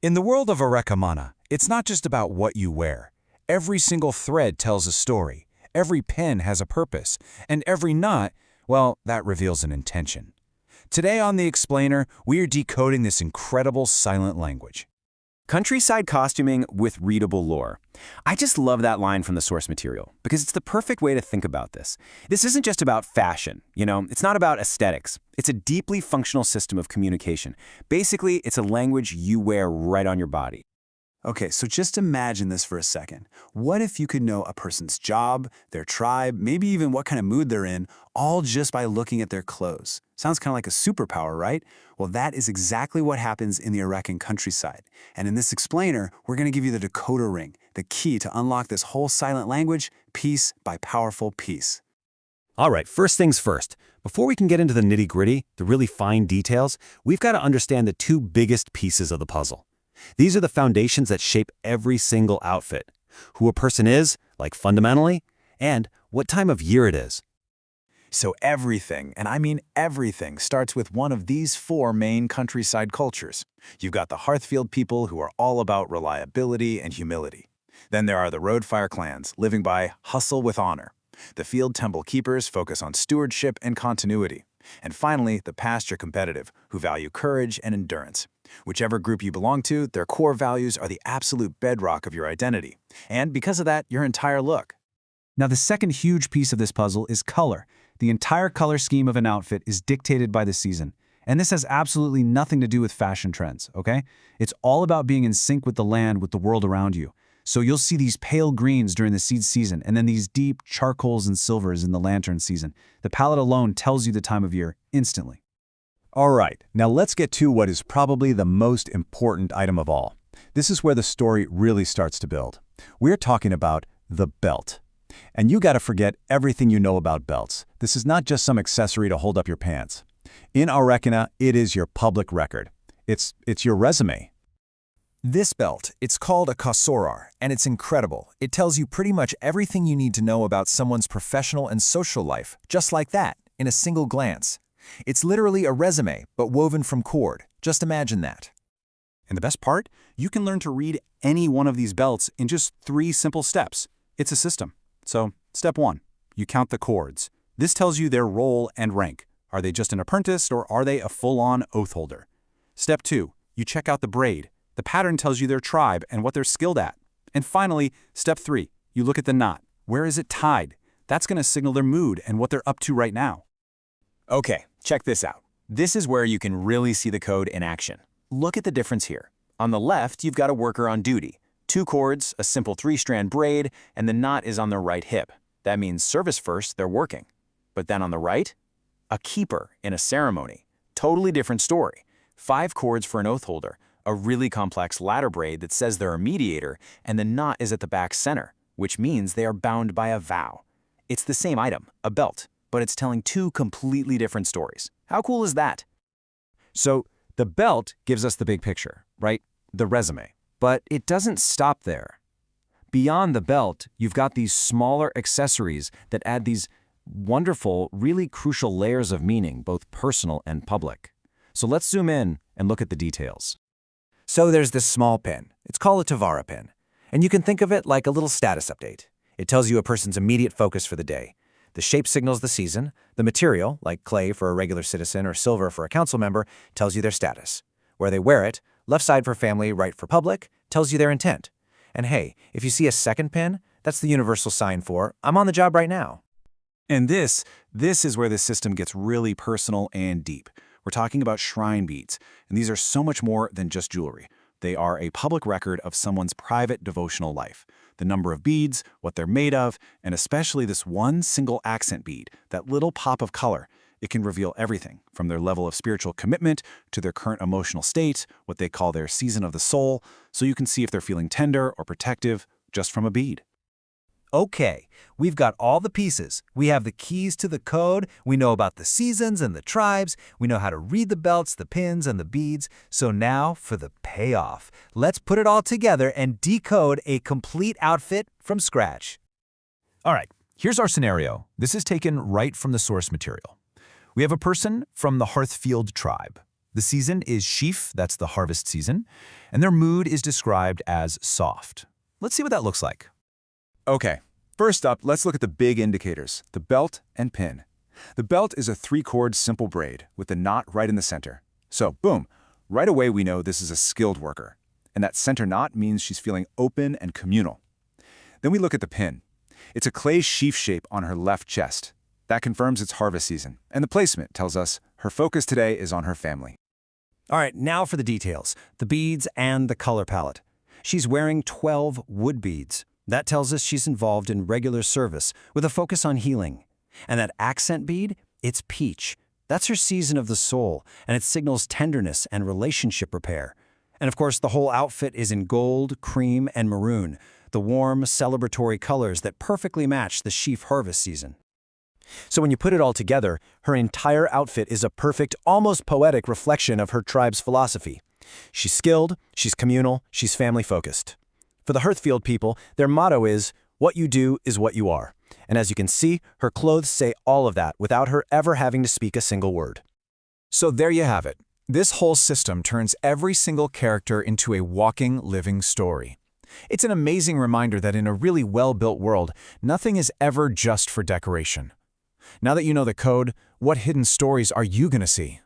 In the world of Arreqqana, it's not just about what you wear. Every single thread tells a story, every pin has a purpose, and every knot, well, that reveals an intention. Today on The Explainer, we are decoding this incredible silent language. Countryside costuming with readable lore. I just love that line from the source material because it's the perfect way to think about this. This isn't just about fashion, it's not about aesthetics. It's a deeply functional system of communication. Basically, it's a language you wear right on your body. Okay, so just imagine this for a second. What if you could know a person's job, their tribe, maybe even what kind of mood they're in, all just by looking at their clothes? Sounds kind of like a superpower, right? Well, that is exactly what happens in the Arreqqan countryside. And in this explainer, we're going to give you the decoder ring, the key to unlock this whole silent language, piece by powerful piece. All right, first things first. Before we can get into the nitty-gritty, the really fine details, we've got to understand the two biggest pieces of the puzzle. These are the foundations that shape every single outfit. Who a person is, like fundamentally, and what time of year it is. So everything, and I mean everything, starts with one of these four main countryside cultures. You've got the Hearthfield people who are all about reliability and humility. Then there are the Roadfire clans, living by hustle with honor. The Field Temple keepers focus on stewardship and continuity. And finally, the Pasture competitive, who value courage and endurance. Whichever group you belong to, their core values are the absolute bedrock of your identity. And because of that, your entire look. Now, the second huge piece of this puzzle is color. The entire color scheme of an outfit is dictated by the season. And this has absolutely nothing to do with fashion trends, okay? It's all about being in sync with the land, with the world around you. So you'll see these pale greens during the seed season, and then these deep charcoals and silvers in the lantern season. The palette alone tells you the time of year instantly. All right, now let's get to what is probably the most important item of all. This is where the story really starts to build. We're talking about the belt. And you gotta forget everything you know about belts. This is not just some accessory to hold up your pants. In Arreqqana, it is your public record. It's your resume. This belt, it's called a kasorar, and it's incredible. It tells you pretty much everything you need to know about someone's professional and social life, just like that, in a single glance. It's literally a resume, but woven from cord. Just imagine that. And the best part? You can learn to read any one of these belts in just 3 simple steps. It's a system. So, step 1, you count the cords. This tells you their role and rank. Are they just an apprentice or are they a full-on oath holder? Step 2, you check out the braid. The pattern tells you their tribe and what they're skilled at. And finally, step 3, you look at the knot. Where is it tied? That's going to signal their mood and what they're up to right now. Okay, check this out. This is where you can really see the code in action. Look at the difference here. On the left, you've got a worker on duty. 2 cords, a simple 3-strand braid, and the knot is on their right hip. That means service first, they're working. But then on the right, a keeper in a ceremony. Totally different story. 5 cords for an oath holder, a really complex ladder braid that says they're a mediator, and the knot is at the back center, which means they are bound by a vow. It's the same item, a belt, but it's telling 2 completely different stories. How cool is that? So, the belt gives us the big picture, right? The resume. But it doesn't stop there. Beyond the belt, you've got these smaller accessories that add these wonderful, really crucial layers of meaning, both personal and public. So let's zoom in and look at the details. So there's this small pin. It's called a Tavara pin. And you can think of it like a little status update. It tells you a person's immediate focus for the day. The shape signals the season. The material, like clay for a regular citizen or silver for a council member, tells you their status. Where they wear it, left side for family, right for public, tells you their intent. And hey, if you see a second pin, that's the universal sign for, I'm on the job right now. And this is where the system gets really personal and deep. We're talking about shrine beads, and these are so much more than just jewelry. They are a public record of someone's private devotional life. The number of beads, what they're made of, and especially this one single accent bead, that little pop of color. It can reveal everything, from their level of spiritual commitment to their current emotional state, what they call their season of the soul, so you can see if they're feeling tender or protective just from a bead. Okay, we've got all the pieces. We have the keys to the code, we know about the seasons and the tribes, we know how to read the belts, the pins, and the beads. So now for the payoff. Let's put it all together and decode a complete outfit from scratch. All right, here's our scenario. This is taken right from the source material. We have a person from the Hearthfield tribe. The season is sheaf, that's the harvest season, and their mood is described as soft. Let's see what that looks like. Okay, first up, let's look at the big indicators, the belt and pin. The belt is a 3-chord simple braid with the knot right in the center. So, boom, right away we know this is a skilled worker. And that center knot means she's feeling open and communal. Then we look at the pin. It's a clay sheaf shape on her left chest. That confirms it's harvest season. And the placement tells us her focus today is on her family. All right, now for the details, the beads and the color palette. She's wearing 12 wood beads. That tells us she's involved in regular service with a focus on healing. And that accent bead, it's peach. That's her season of the soul, and it signals tenderness and relationship repair. And of course, the whole outfit is in gold, cream, and maroon, the warm, celebratory colors that perfectly match the sheaf harvest season. So when you put it all together, her entire outfit is a perfect, almost poetic reflection of her tribe's philosophy. She's skilled, she's communal, she's family-focused. For the Hearthfield people, their motto is, "What you do is what you are." And as you can see, her clothes say all of that without her ever having to speak a single word. So there you have it. This whole system turns every single character into a walking, living story. It's an amazing reminder that in a really well-built world, nothing is ever just for decoration. Now that you know the code, what hidden stories are you going to see?